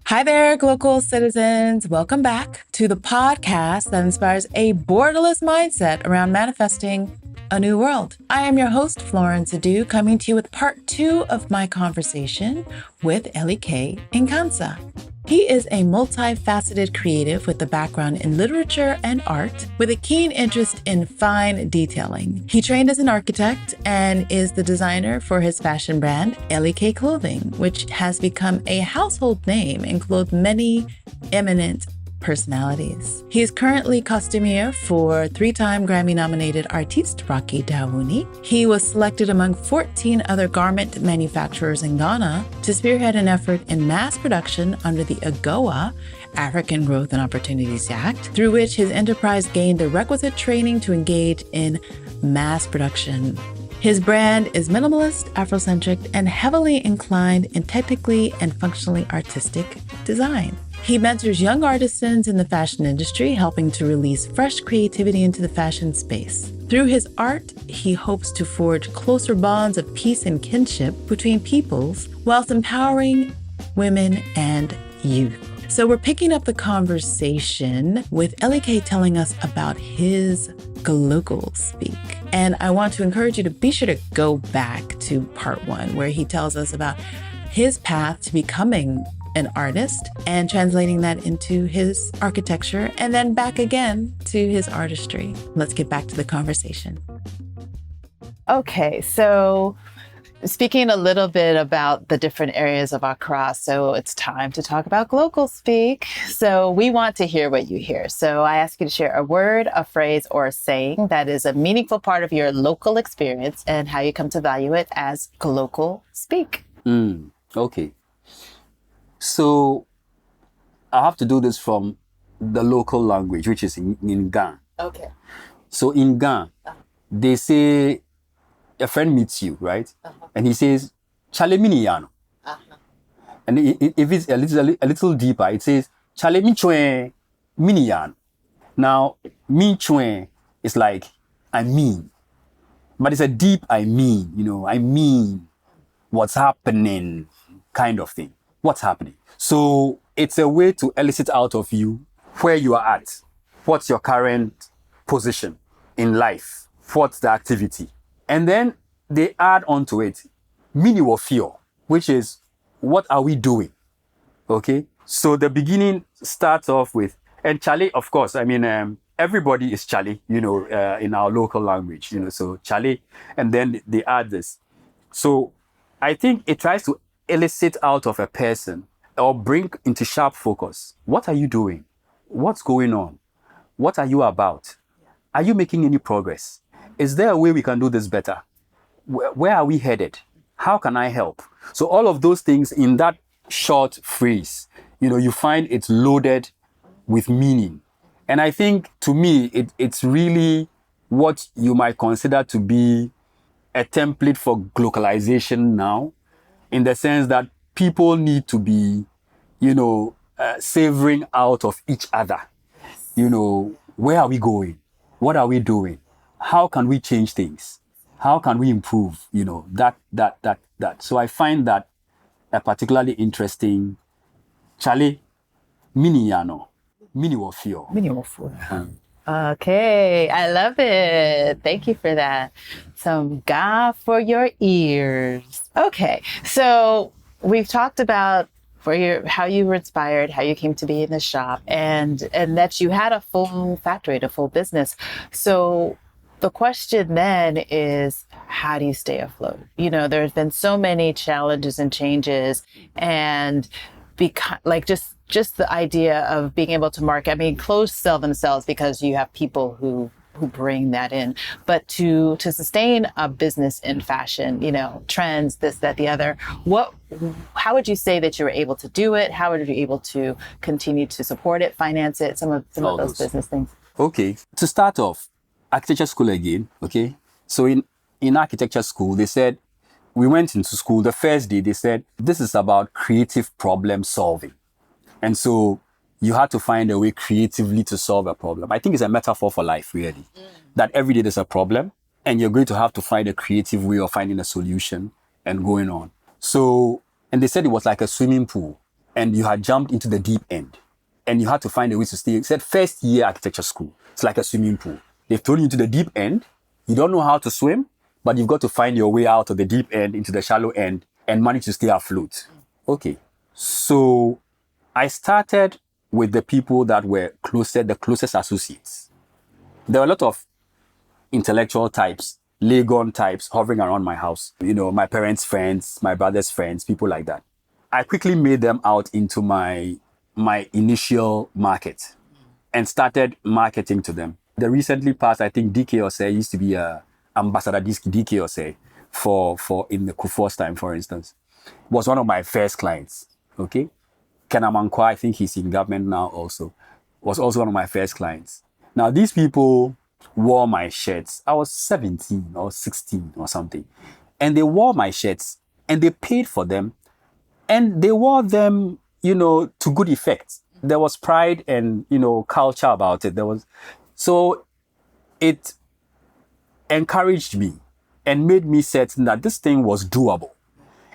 Hi there, Glocal citizens. Welcome back to the podcast that inspires a borderless mindset around manifesting a new world. I am your host, Florence Adu, coming to you with part 2 of my conversation with Elike Nkansa. He is a multifaceted creative with a background in literature and art with a keen interest in fine detailing. He trained as an architect and is the designer for his fashion brand, Elike Clothing, which has become a household name and clothed many eminent personalities. He is currently costumier for 3-time Grammy-nominated artiste Rocky Dawuni. He was selected among 14 other garment manufacturers in Ghana to spearhead an effort in mass production under the AGOA, African Growth and Opportunities Act, through which his enterprise gained the requisite training to engage in mass production. His brand is minimalist, Afrocentric, and heavily inclined in technically and functionally artistic design. He mentors young artisans in the fashion industry, helping to release fresh creativity into the fashion space. Through his art, he hopes to forge closer bonds of peace and kinship between peoples, whilst empowering women and youth. So we're picking up the conversation with Elike telling us about his Glocal speak. And I want to encourage you to be sure to go back to part 1, where he tells us about his path to becoming an artist and translating that into his architecture, and then back again to his artistry. Let's get back to the conversation. Okay, so speaking a little bit about the different areas of Accra, so it's time to talk about Glocal speak. So we want to hear what you hear. So I ask you to share a word, a phrase, or a saying that is a meaningful part of your local experience and how you come to value it as Glocal speak. Okay. So I have to do this from the local language, which is in Ghana. Okay. So in Ghana, they say a friend meets you, right? And he says, "Chale mini yano." And if it's a little deeper, it says, "Chale mi chwe mini yano." Now, mi chwe is like, I mean. But it's a deep I mean, I mean what's happening kind of thing. What's happening? So it's a way to elicit out of you where you are at. What's your current position in life? What's the activity? And then they add onto it, mini or fear, which is, what are we doing? Okay? So the beginning starts off with, and Chale, of course, everybody is Chale, in our local language, so Chale, and then they add this. So I think it tries to elicit out of a person or bring into sharp focus. What are you doing? What's going on? What are you about? Are you making any progress? Is there a way we can do this better? Where are we headed? How can I help? So all of those things in that short phrase, you find it's loaded with meaning. And I think, to me, it's really what you might consider to be a template for globalization now, in the sense that people need to be, savoring out of each other. Where are we going? What are we doing? How can we change things? How can we improve? That. So I find that a particularly interesting. Chale, mini yano, mini wofio. Mini wofio. Okay, I love it. Thank you for that. Some Ga for your ears. Okay, so we've talked about how you were inspired, how you came to be in the shop, and that you had a full factory, a full business. So the question then is, how do you stay afloat? There's been so many challenges and changes, and just the idea of being able to market. Clothes sell themselves because you have people who bring that in. But to sustain a business in fashion, trends, this, that, the other, how would you say that you were able to do it? How were you able to continue to support it, finance it, some of those business things? Okay. To start off, architecture school again, okay? So in architecture school, they said, we went into school, the first day they said, this is about creative problem solving. And so you had to find a way creatively to solve a problem. I think it's a metaphor for life, really. That every day there's a problem, and you're going to have to find a creative way of finding a solution and going on. So And they said it was like a swimming pool and you had jumped into the deep end and you had to find a way to stay. It said first year architecture school. It's like a swimming pool. They've thrown you into the deep end. You don't know how to swim, but you've got to find your way out of the deep end into the shallow end and manage to stay afloat. Okay. So I started with the people that were the closest associates. There were a lot of intellectual types, Legon types hovering around my house. My parents' friends, my brother's friends, people like that. I quickly made them out into my initial market and started marketing to them. The recently passed, I think DK Osei used to be Ambassador DK Osei for in the Kufuor's time, for instance, was one of my first clients. Okay. Kenamankwa, I think he's in government now also, was also one of my first clients. Now, these people wore my shirts. I was 17 or 16 or something. And they wore my shirts and they paid for them. And they wore them, to good effect. There was pride and, culture about it. So it encouraged me and made me certain that this thing was doable.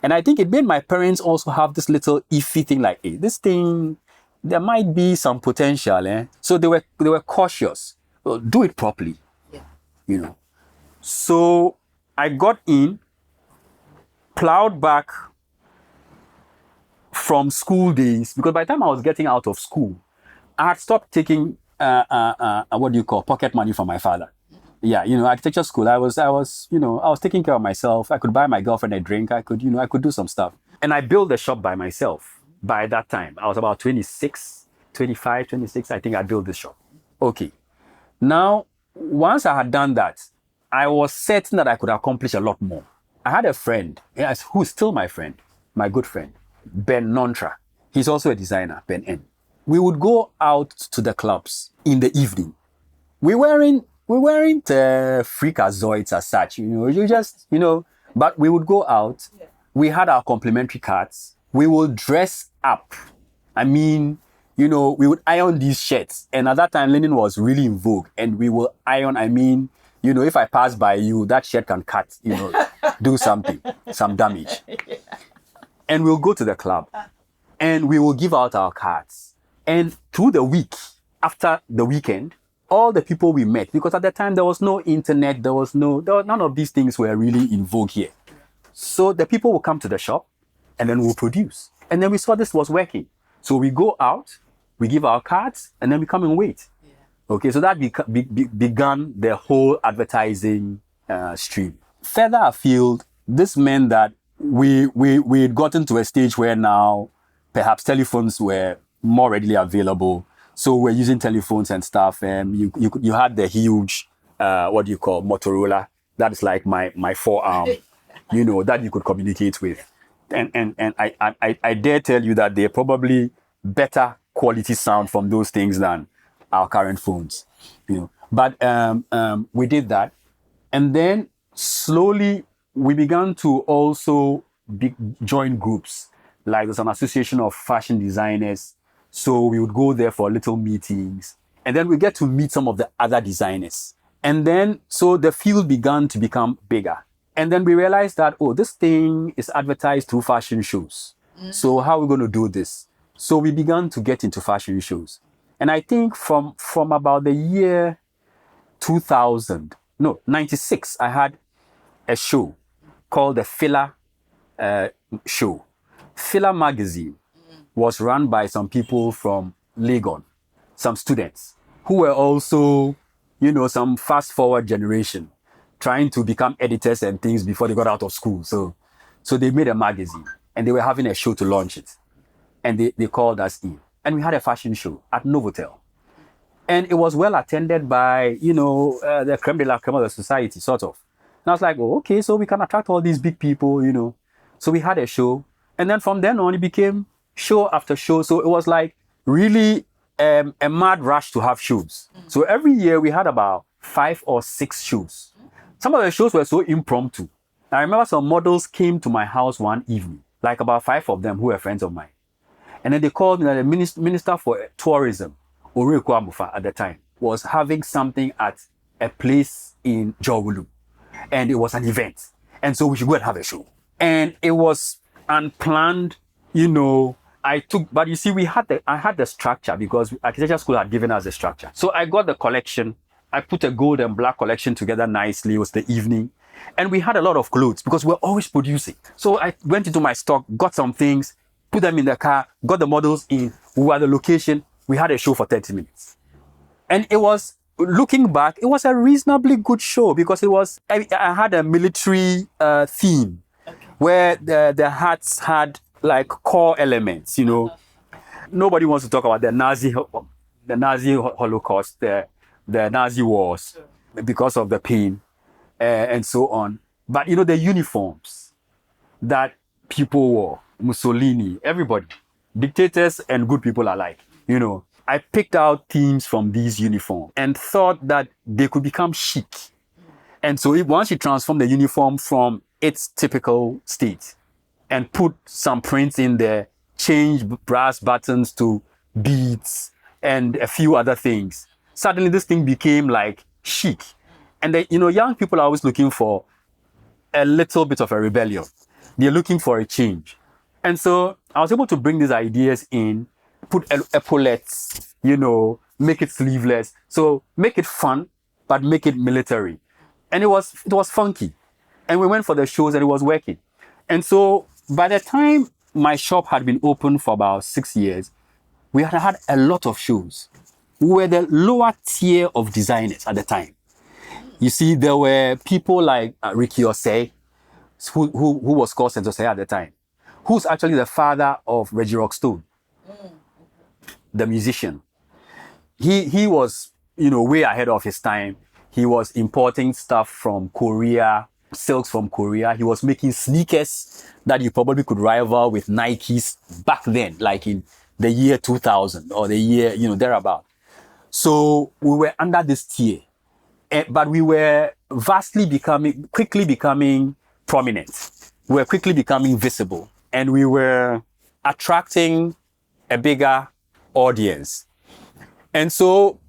And I think it made my parents also have this little iffy thing like, hey, this thing, there might be some potential. So they were cautious. Well, do it properly. Yeah. So I got in, plowed back from school days, because by the time I was getting out of school, I had stopped taking pocket money from my father. Yeah, architecture school. I was taking care of myself. I could buy my girlfriend a drink. I could do some stuff. And I built the shop by myself. By that time, I was about 26, I think I built this shop. Okay. Now, once I had done that, I was certain that I could accomplish a lot more. I had a friend, who's still my friend, my good friend, Ben Nontra. He's also a designer, Ben N. We would go out to the clubs in the evening. We weren't freakazoids as such, but we would go out. Yeah. We had our complimentary cards. We would dress up. I mean, we would iron these shirts. And at that time, linen was really in vogue. And we will iron, if I pass by you, that shirt can cut, do something, some damage. Yeah. And we'll go to the club and we will give out our cards. And through the week, after the weekend, all the people we met, because at that time there was no internet, none of these things were really in vogue here. So the people will come to the shop and then we'll produce. And then we saw this was working. So we go out, we give our cards, and then we come and wait. Yeah. Okay, so that began the whole advertising stream. Further afield, this meant that we had gotten to a stage where now perhaps telephones were more readily available. So we're using telephones and stuff. You had the huge, Motorola. That is like my forearm, that you could communicate with. And I dare tell you that they're probably better quality sound from those things than our current phones, But we did that. And then slowly we began to also join groups. Like there's an association of fashion designers. So we would go there for little meetings. And then we get to meet some of the other designers. And then, so the field began to become bigger. And then we realized that, this thing is advertised through fashion shows. Mm-hmm. So how are we going to do this? So we began to get into fashion shows. And I think from about the year 96, I had a show called the Filler Show. Filler magazine was run by some people from Legon, some students who were also, some fast forward generation trying to become editors and things before they got out of school. So they made a magazine and they were having a show to launch it. And they called us in. And we had a fashion show at Novotel. And it was well attended by, the creme de la creme of the society, sort of. And I was like, okay, so we can attract all these big people, So we had a show. And then from then on, it became show after show. So it was like really a mad rush to have shows. Mm-hmm. So every year we had about 5 or 6 shows. Some of the shows were so impromptu. I remember some models came to my house one evening, like about 5 of them who were friends of mine. And then they called me that the Minister for Tourism, Oreko Amufa at the time, was having something at a place in Jowulu. And it was an event. And so we should go and have a show. And it was unplanned, but you see, I had the structure because architecture school had given us the structure. So I got the collection. I put a gold and black collection together nicely. It was the evening. And we had a lot of clothes because we're always producing. So I went into my stock, got some things, put them in the car, got the models in. We were at the location. We had a show for 30 minutes. And it was, looking back, it was a reasonably good show because I had a military theme where the hats had like core elements, Nobody wants to talk about the Nazi Holocaust, the Nazi wars because of the pain and so on. But, the uniforms that people wore, Mussolini, everybody, dictators and good people alike, I picked out themes from these uniforms and thought that they could become chic. And so once you transform the uniform from its typical state and put some prints in there, change brass buttons to beads and a few other things, suddenly this thing became like chic. And then, young people are always looking for a little bit of a rebellion. They're looking for a change. And so I was able to bring these ideas in, put epaulets, make it sleeveless. So make it fun, but make it military. And it was funky. And we went for the shows and it was working. And so by the time my shop had been open for about 6 years, we had had a lot of shows. We were the lower tier of designers at the time. You see, there were people like Ricky Osei, who was called Sensei at the time, who's actually the father of Reggie Rockstone, the musician. He was, way ahead of his time. He was importing stuff from Korea, silks from Korea. He was making sneakers that you probably could rival with Nikes back then, like in the year 2000 or the year, thereabout. So we were under this tier, but we were quickly becoming prominent. We were quickly becoming visible, and we were attracting a bigger audience. And so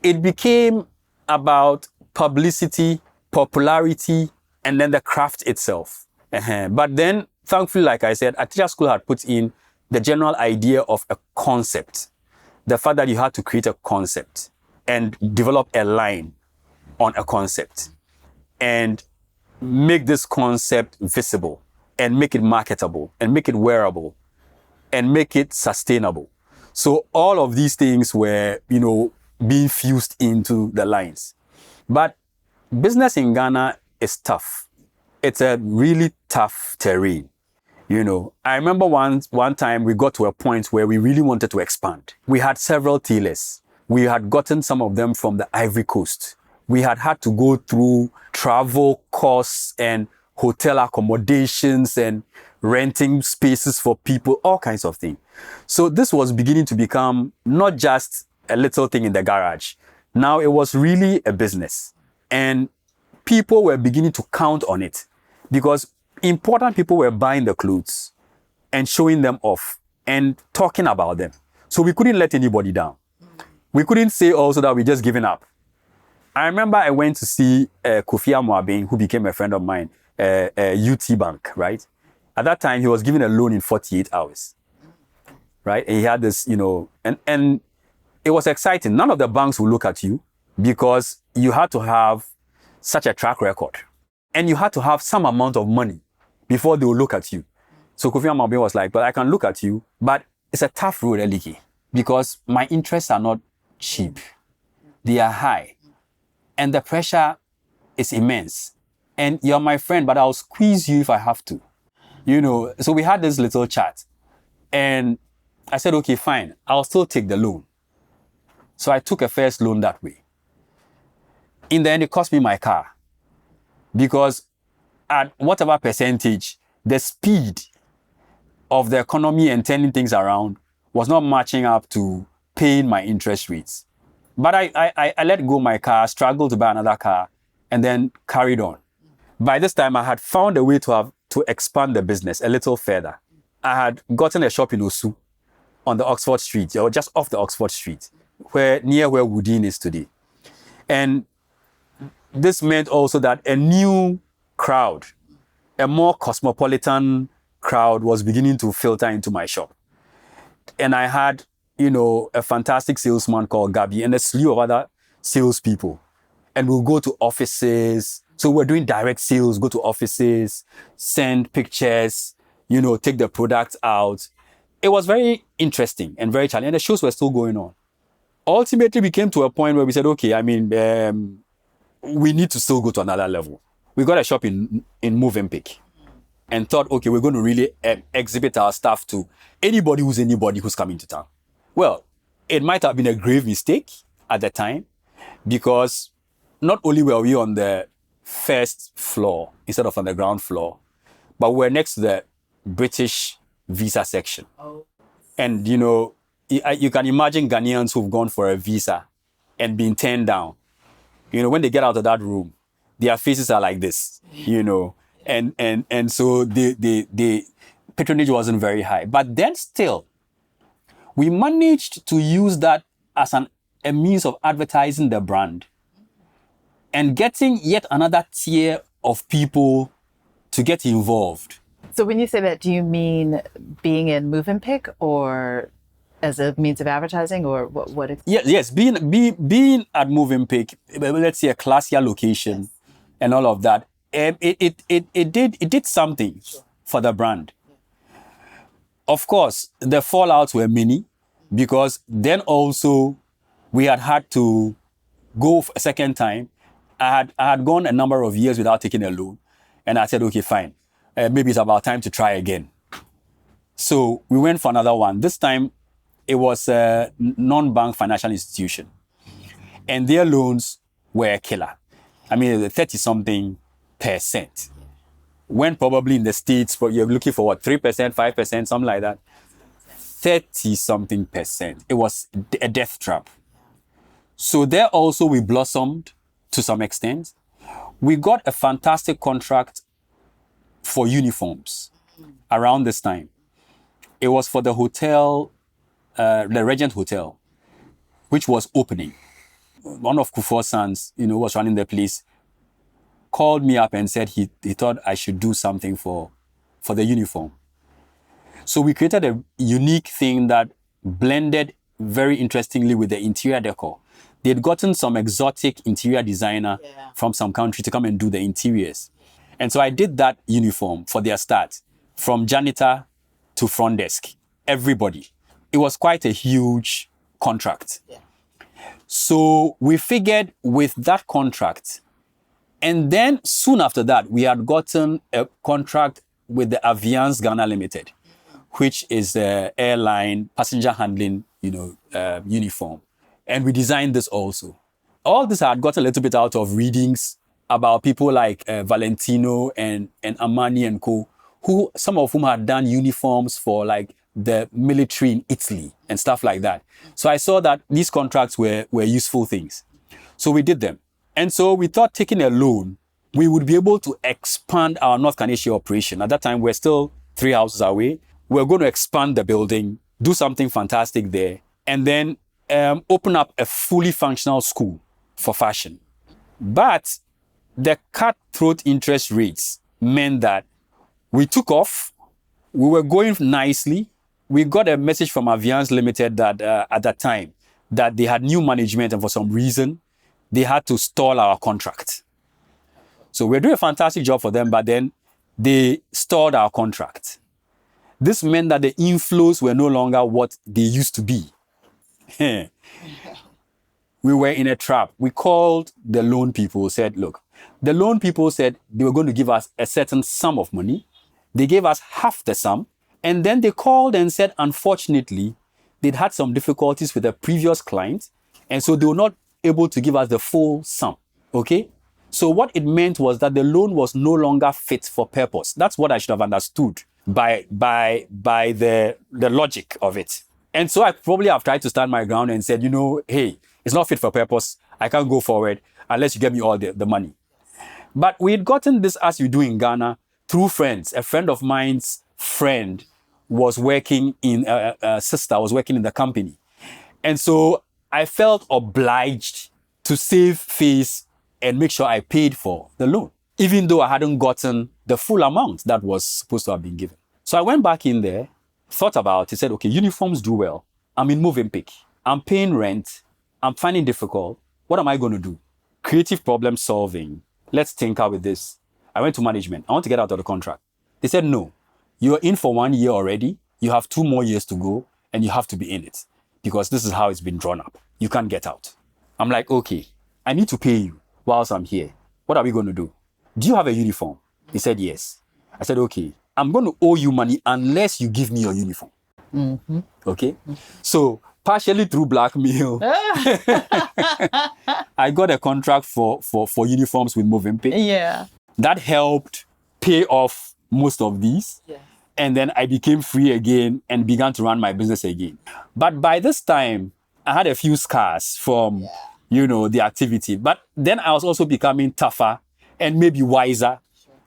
it became about publicity, popularity, and then the craft itself. But then, thankfully, like I said, architecture school had put in the general idea of a concept. The fact that you had to create a concept and develop a line on a concept and make this concept visible and make it marketable and make it wearable and make it sustainable. So all of these things were, being fused into the lines. But business in Ghana is tough. It's a really tough terrain. I remember one time we got to a point where we really wanted to expand. We had several tailors. We had gotten some of them from the Ivory Coast. We had to go through travel costs and hotel accommodations and renting spaces for people, all kinds of things. So this was beginning to become not just a little thing in the garage. Now it was really a business. And people were beginning to count on it because important people were buying the clothes and showing them off and talking about them. So we couldn't let anybody down. We couldn't say also that we just given up. I remember I went to see Kofi Amoabeng, who became a friend of mine, UT Bank, right? At that time, he was given a loan in 48 hours, right? And he had this, and it was exciting. None of the banks will look at you because you had to have such a track record. And you had to have some amount of money before they will look at you. So Kofi Amoabeng was like, but I can look at you, but it's a tough road, Elike, because my interests are not cheap. They are high. And the pressure is immense. And you're my friend, but I'll squeeze you if I have to. So we had this little chat. And I said, okay, fine. I'll still take the loan. So I took a first loan that way. In the end, it cost me my car. Because at whatever percentage, the speed of the economy and turning things around was not matching up to paying my interest rates. But I let go my car, struggled to buy another car, and then carried on. By this time, I had found a way to expand the business a little further. I had gotten a shop in Osu on the Oxford Street, or just off the Oxford Street, near where Woodin is today. And this meant also that a new crowd, a more cosmopolitan crowd was beginning to filter into my shop. And I had, a fantastic salesman called Gabi and a slew of other salespeople. And we'll go to offices. So we're doing direct sales, go to offices, send pictures, take the product out. It was very interesting and very challenging. And the shows were still going on. Ultimately, we came to a point where we said, okay, we need to still go to another level. We got a shop in Movenpick and thought, okay, we're going to really exhibit our stuff to anybody who's coming to town. Well, it might have been a grave mistake at the time because not only were we on the first floor instead of on the ground floor, but we're next to the British visa section. Oh. And, you can imagine Ghanaians who've gone for a visa and been turned down. When they get out of that room, their faces are like this, and so the patronage wasn't very high. But then still, we managed to use that as a means of advertising the brand and getting yet another tier of people to get involved. So when you say that, do you mean being in Movenpick or as a means of advertising, or what? Yes, being at Movenpick, let's say a classier location, yes, and all of that. It did something for the brand. Of course, the fallouts were many because then also we had to go a second time. I had gone a number of years without taking a loan, and I said, okay, fine, maybe it's about time to try again. So we went for another one. This time, it was a non-bank financial institution. And their loans were a killer. 30-something%. When probably in the States, you're looking for 3%, 5%, something like that. 30-something%. It was a death trap. So there also we blossomed to some extent. We got a fantastic contract for uniforms around this time. It was for the hotel, the Regent Hotel, which was opening. One of Kufuor's sons, was running the place, called me up and said he thought I should do something for the uniform. So we created a unique thing that blended very interestingly with the interior decor. They'd gotten some exotic interior designer from some country to come and do the interiors. And so I did that uniform for their start, from janitor to front desk, everybody. It was quite a huge contract. Yeah. So we figured with that contract, and then soon after that, we had gotten a contract with the Aviance Ghana Limited, which is the airline passenger handling, uniform. And we designed this also. All this I had got a little bit out of readings about people like Valentino and Armani and co, some of whom had done uniforms for like the military in Italy and stuff like that. So I saw that these contracts were useful things. So we did them. And so we thought taking a loan, we would be able to expand our North Canada operation. At that time, we're still 3 houses away. We're going to expand the building, do something fantastic there, and then open up a fully functional school for fashion. But the cutthroat interest rates meant that we took off. We were going nicely. We got a message from Aviance Limited that at that time that they had new management, and for some reason, they had to stall our contract. So we're doing a fantastic job for them, but then they stalled our contract. This meant that the inflows were no longer what they used to be. We were in a trap. We called the loan people, said, look, the loan people said they were going to give us a certain sum of money. They gave us half the sum. And then they called and said, unfortunately, they'd had some difficulties with a previous client. And so they were not able to give us the full sum. Okay? So what it meant was that the loan was no longer fit for purpose. That's what I should have understood by the logic of it. And so I probably have tried to stand my ground and said, hey, it's not fit for purpose. I can't go forward unless you get me all the money. But we had gotten this, as you do in Ghana, through friends. A friend of mine's friend was working a sister was working in the company. And so I felt obliged to save face and make sure I paid for the loan, even though I hadn't gotten the full amount that was supposed to have been given. So I went back in there, thought about it, said, okay, uniforms do well. I'm in Movenpick. I'm paying rent. I'm finding it difficult. What am I going to do? Creative problem solving. Let's tinker with this. I went to management. I want to get out of the contract. They said, no, you're in for 1 year already. You have 2 more years to go and you have to be in it because this is how it's been drawn up. You can't get out. I'm like, okay, I need to pay you whilst I'm here. What are we going to do? Do you have a uniform? He said, yes. I said, okay, I'm going to owe you money unless you give me your uniform. Mm-hmm. Okay? Mm-hmm. So partially through blackmail, I got a contract for uniforms with Movenpick. Yeah. That helped pay off most of these. Yeah. And then I became free again and began to run my business again. But by this time, I had a few scars from, the activity. But then I was also becoming tougher and maybe wiser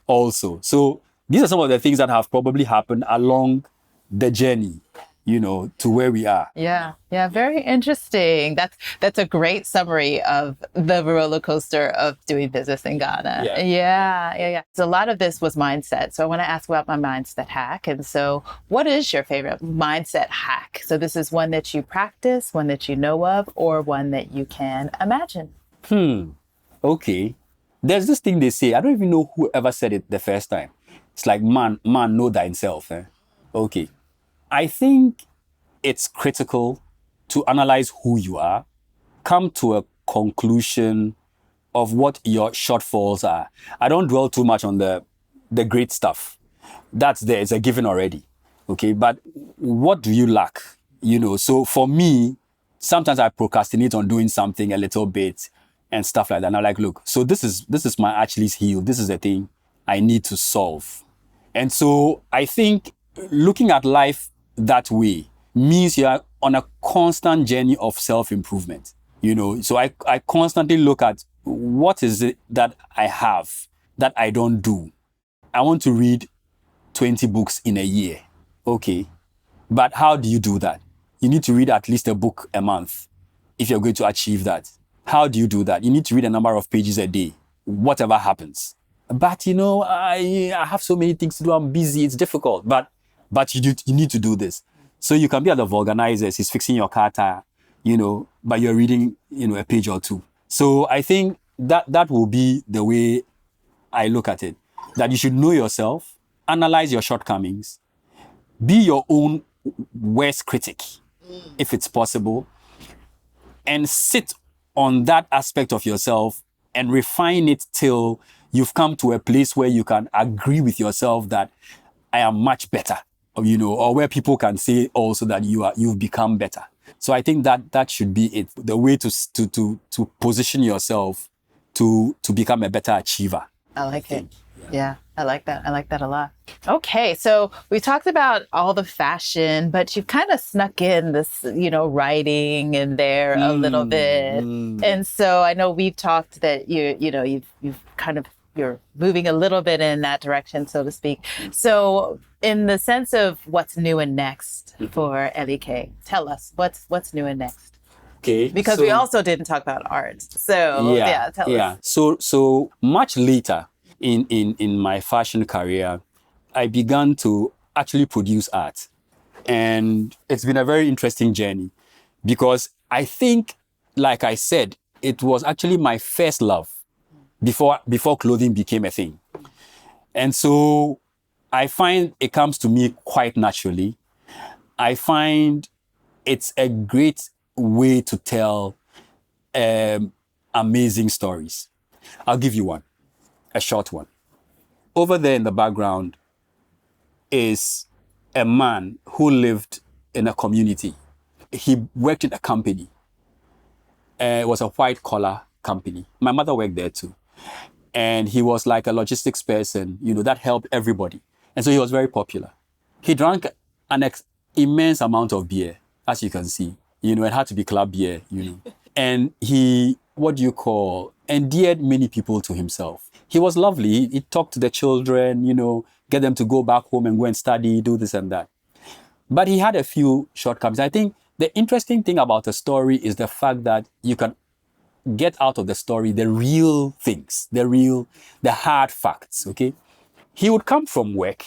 also. So these are some of the things that have probably happened along the journey, to where we are. Yeah. Very interesting. That's a great summary of the roller coaster of doing business in Ghana. Yeah. So a lot of this was mindset. So I want to ask about my mindset hack. And so what is your favorite mindset hack? So this is one that you practice, one that you know of, or one that you can imagine. Okay. There's this thing they say. I don't even know who ever said it the first time. It's like, man, know thyself. Okay. I think it's critical to analyze who you are, come to a conclusion of what your shortfalls are. I don't dwell too much on the great stuff. That's there. It's a given already. Okay. But what do you lack? So for me, sometimes I procrastinate on doing something a little bit and stuff like that. And I'm like, look, so this is my Achilles heel. This is the thing I need to solve. And so I think looking at life that way means you're on a constant journey of self-improvement. So I constantly look at what is it that I have that I don't do. I want to read 20 books in a year. Okay. But how do you do that? You need to read at least a book a month if you're going to achieve that. How do you do that? You need to read a number of pages a day, whatever happens. But, I have so many things to do. I'm busy. It's difficult. But you need to do this. So you can be at the vulcanizers. He's fixing your car tire, but you're reading, a page or two. So I think that will be the way I look at it. That you should know yourself, analyze your shortcomings, be your own worst critic, if it's possible, and sit on that aspect of yourself and refine it till you've come to a place where you can agree with yourself that I am much better, or where people can say also that you've become better. So I think that should be it. The way to position yourself to become a better achiever. I like it. Yeah, I like that. I like that a lot. Okay, so we talked about all the fashion, but you've kind of snuck in this, writing in there a little bit. And so I know we've talked that you've kind of, you're moving a little bit in that direction, so to speak. So in the sense of what's new and next for Elike, tell us what's new and next. Okay. Because we also didn't talk about art. So tell us. So much later in my fashion career, I began to actually produce art. And it's been a very interesting journey because I think, like I said, it was actually my first love before clothing became a thing. And so I find it comes to me quite naturally. I find it's a great way to tell amazing stories. I'll give you one, a short one. Over there in the background is a man who lived in a community. He worked in a company. It was a white collar company. My mother worked there too. And he was like a logistics person, that helped everybody. And so he was very popular. He drank an immense amount of beer, as you can see. It had to be club beer, And he, endeared many people to himself. He was lovely. He talked to the children, get them to go back home and go and study, do this and that. But he had a few shortcomings. I think the interesting thing about the story is the fact that you can get out of the story the real things, the hard facts, okay? He would come from work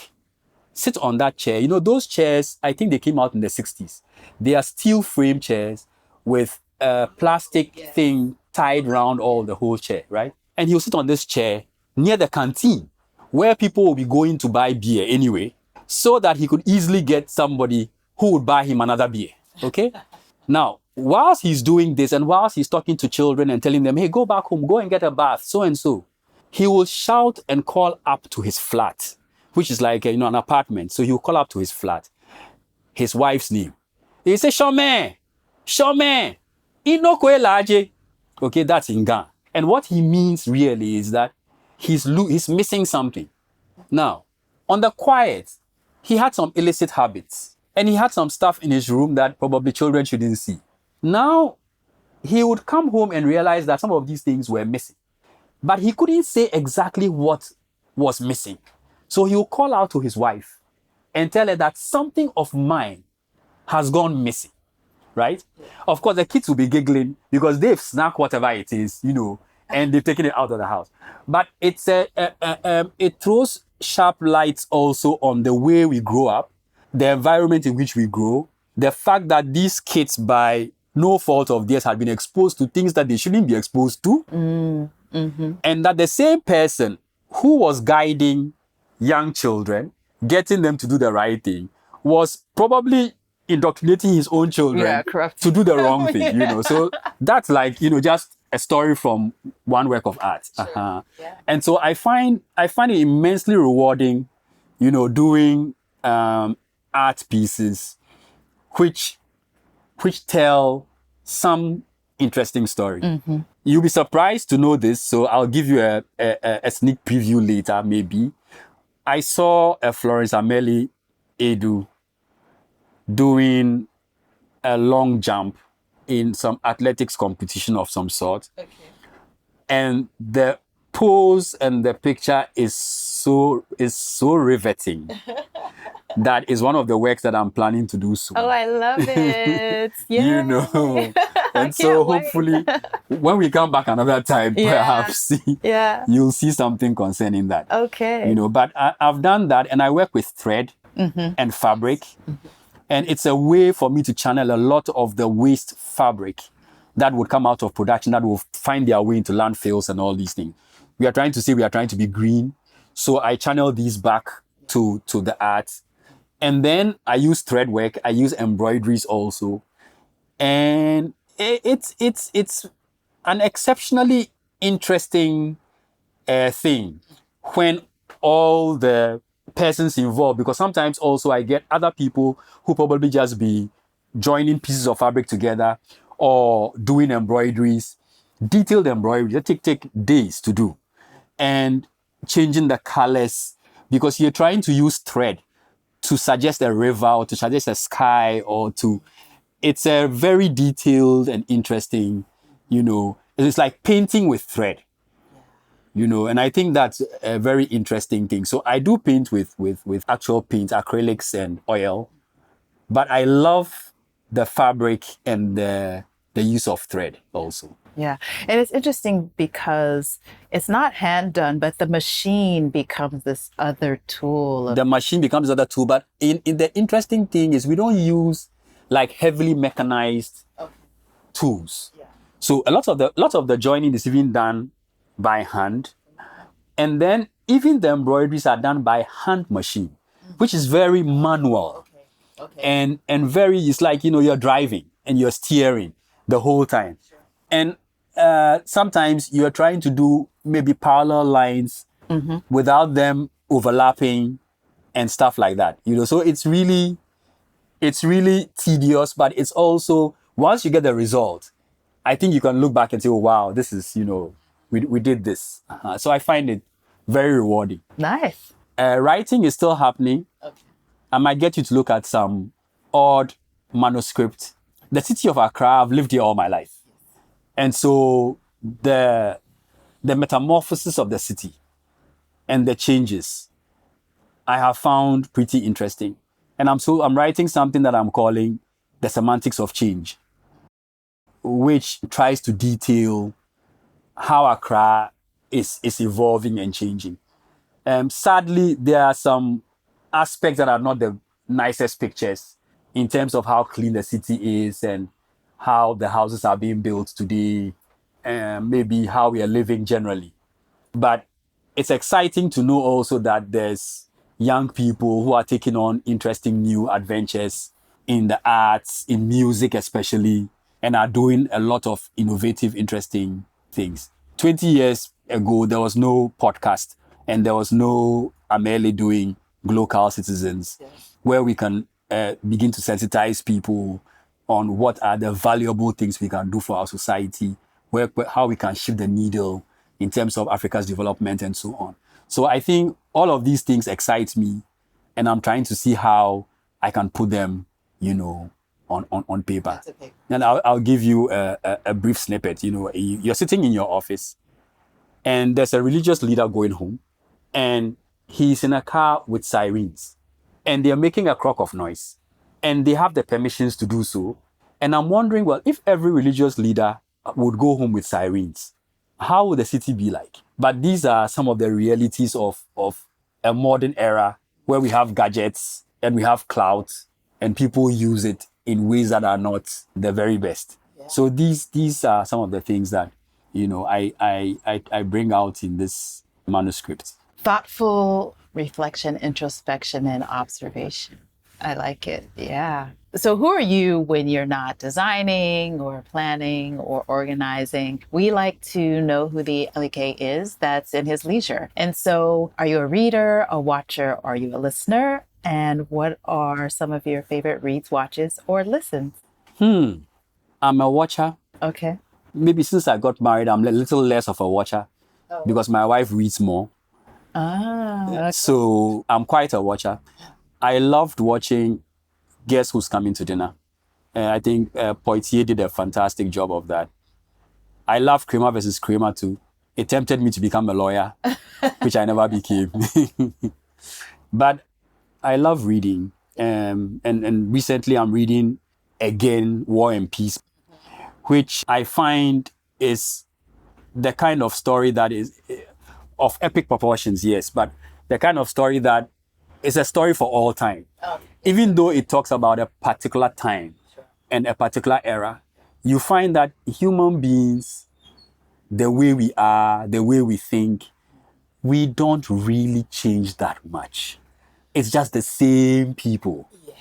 sit on that chair. You know, those chairs, I think they came out in the 60s. They are steel frame chairs with a plastic thing tied around all the whole chair, right? And he'll sit on this chair near the canteen where people will be going to buy beer anyway, so that he could easily get somebody who would buy him another beer. Okay? Now, whilst he's doing this and whilst he's talking to children and telling them, hey, go back home, go and get a bath, so and so, he will shout and call up to his flat, which is like, an apartment. So he'll call up to his flat, his wife's name. He say, Shome, Shome, Inokwe Laje. Okay, that's in Ghana. And what he means really is that he's missing something. Now, on the quiet, he had some illicit habits. And he had some stuff in his room that probably children shouldn't see. Now, he would come home and realize that some of these things were missing. But he couldn't say exactly what was missing. So he would call out to his wife and tell her that something of mine has gone missing, right? Of course, the kids will be giggling because they've snacked whatever it is, and they've taken it out of the house. But it throws sharp lights also on the way we grow up, the environment in which we grow, the fact that these kids, by no fault of theirs, had been exposed to things that they shouldn't be exposed to. Mm-hmm. And that the same person who was guiding young children, getting them to do the right thing, was probably indoctrinating his own children to do the wrong thing, So that's like, just a story from one work of art. Sure. Yeah. And so I find it immensely rewarding, doing art pieces which tell some interesting story. Mm-hmm. You'll be surprised to know this, so I'll give you a sneak preview later, maybe. I saw a Florence Ameli Edu doing a long jump in some athletics competition of some sort. Okay. And the pose and the picture is so riveting. That is one of the works that I'm planning to do soon. Oh, I love it. Yeah. And so hopefully when we come back another time, perhaps you'll see something concerning that. Okay. But I've done that, and I work with thread and fabric. Mm-hmm. And it's a way for me to channel a lot of the waste fabric that would come out of production, that will find their way into landfills and all these things. We are trying to be green. So I channel these back to the art. And then I use thread work. I use embroideries also. And it's an exceptionally interesting thing when all the persons involved, because sometimes also I get other people who probably just be joining pieces of fabric together or doing embroideries, detailed embroidery that take days to do, and changing the colors, because you're trying to use thread to suggest a river or to suggest a sky it's a very detailed and interesting, it's like painting with thread. And I think that's a very interesting thing. So I do paint with actual paints, acrylics and oil, but I love the fabric and the use of thread also. Yeah. And it's interesting because it's not hand done, but the machine becomes this other tool. The machine becomes another tool, but in the interesting thing is we don't use like heavily mechanized tools. Yeah. So a lot of the joining is even done by hand. And then even the embroideries are done by hand machine, which is very manual. Okay. And very, it's like, you're driving and you're steering the whole time. Sure. And sometimes you're trying to do maybe parallel lines without them overlapping and stuff like that. So it's really tedious, but it's also, once you get the result, I think you can look back and say, oh, wow, this is, we did this. So I find it very rewarding. Nice. Writing is still happening. Okay. I might get you to look at some odd manuscript. The city of Accra, I've lived here all my life. And so the metamorphosis of the city and the changes I have found pretty interesting. And I'm writing something that I'm calling The Semantics of Change, which tries to detail how Accra is evolving and changing. Sadly, there are some aspects that are not the nicest pictures in terms of how clean the city is and how the houses are being built today, and maybe how we are living generally. But it's exciting to know also that there's young people who are taking on interesting new adventures in the arts, in music especially, and are doing a lot of innovative, interesting things. 20 years ago, there was no podcast and there was no Amele doing Glocal Citizens, where we can begin to sensitize people on what are the valuable things we can do for our society, how we can shift the needle in terms of Africa's development and so on. So I think all of these things excite me, and I'm trying to see how I can put them, on paper. And I'll give you a brief snippet. You're sitting in your office, and there's a religious leader going home, and he's in a car with sirens, and they're making a crock of noise, and they have the permissions to do so. And I'm wondering, well, if every religious leader would go home with sirens, how would the city be like? But these are some of the realities of a modern era where we have gadgets and we have clouds and people use it in ways that are not the very best. Yeah. So these are some of the things that, I bring out in this manuscript. Thoughtful reflection, introspection, and observation. I like it. Yeah. So who are you when you're not designing or planning or organizing? We like to know who the Elike is that's in his leisure. And so are you a reader, a watcher, or are you a listener? And what are some of your favorite reads, watches, or listens? I'm a watcher. Okay. Maybe since I got married, I'm a little less of a watcher because my wife reads more. Okay. So I'm quite a watcher. I loved watching Guess Who's Coming to Dinner. I think Poitier did a fantastic job of that. I love Kramer versus Kramer too. It tempted me to become a lawyer, which I never became. But I love reading. And recently I'm reading again War and Peace, which I find is the kind of story that is of epic proportions, yes, but the kind of story that is a story for all time. Even though it talks about a particular time and a particular era, you find that human beings, the way we are, the way we think, we don't really change that much. It's just the same people. Yeah.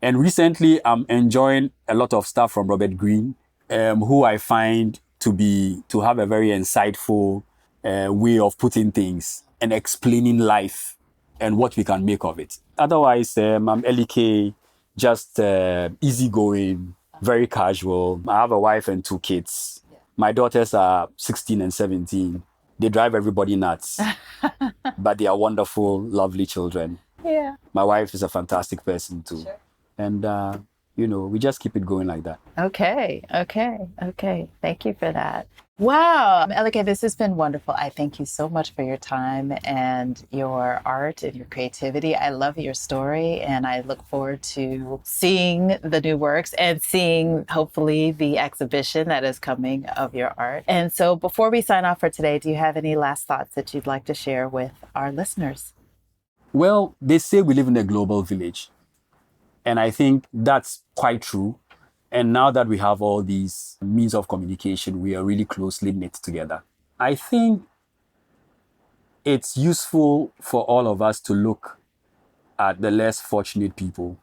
And recently, I'm enjoying a lot of stuff from Robert Greene, who I find to have a very insightful way of putting things and explaining life and what we can make of it. Otherwise, I'm Elike, just easygoing, very casual. I have a wife and 2 kids. Yeah. My daughters are 16 and 17. They drive everybody nuts, but they are wonderful, lovely children. Yeah. My wife is a fantastic person too. Sure. And, we just keep it going like that. Okay. Thank you for that. Wow. Elike, this has been wonderful. I thank you so much for your time and your art and your creativity. I love your story, and I look forward to seeing the new works and seeing, hopefully, the exhibition that is coming of your art. And so before we sign off for today, do you have any last thoughts that you'd like to share with our listeners? Well, they say we live in a global village. And I think that's quite true. And now that we have all these means of communication, we are really closely knit together. I think it's useful for all of us to look at the less fortunate people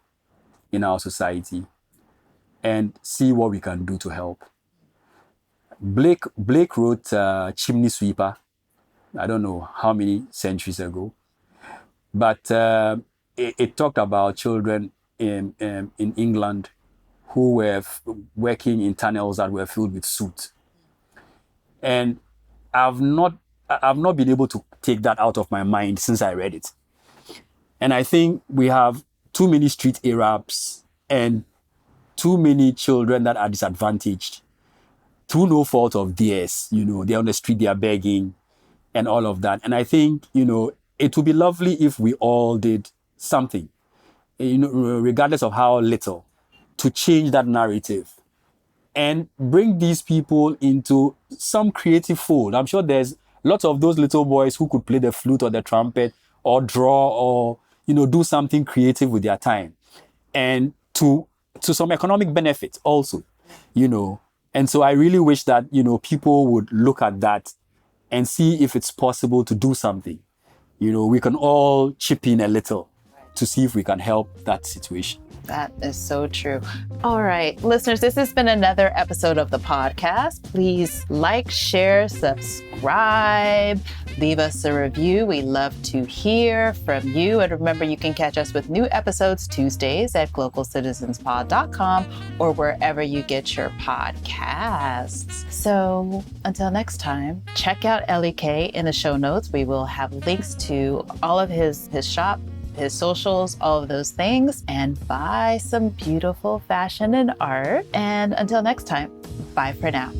in our society and see what we can do to help. Blake wrote Chimney Sweeper, I don't know how many centuries ago, but it talked about children in England who were working in tunnels that were filled with soot. And I've not been able to take that out of my mind since I read it. And I think we have too many street Arabs and too many children that are disadvantaged through no fault of theirs. They're on the street, they are begging and all of that. And I think, it would be lovely if we all did something, regardless of how little, to change that narrative and bring these people into some creative fold. I'm sure there's lots of those little boys who could play the flute or the trumpet or draw or do something creative with their time, and to some economic benefit also, And so I really wish that, people would look at that and see if it's possible to do something. We can all chip in a little to see if we can help that situation. That is so true. All right, listeners, this has been another episode of the podcast. Please like, share, subscribe, leave us a review. We love to hear from you. And remember, you can catch us with new episodes Tuesdays at glocalcitizenspod.com or wherever you get your podcasts. So until next time, check out Elike in the show notes. We will have links to all of his shop, his socials, all of those things, and buy some beautiful fashion and art. And until next time, bye for now.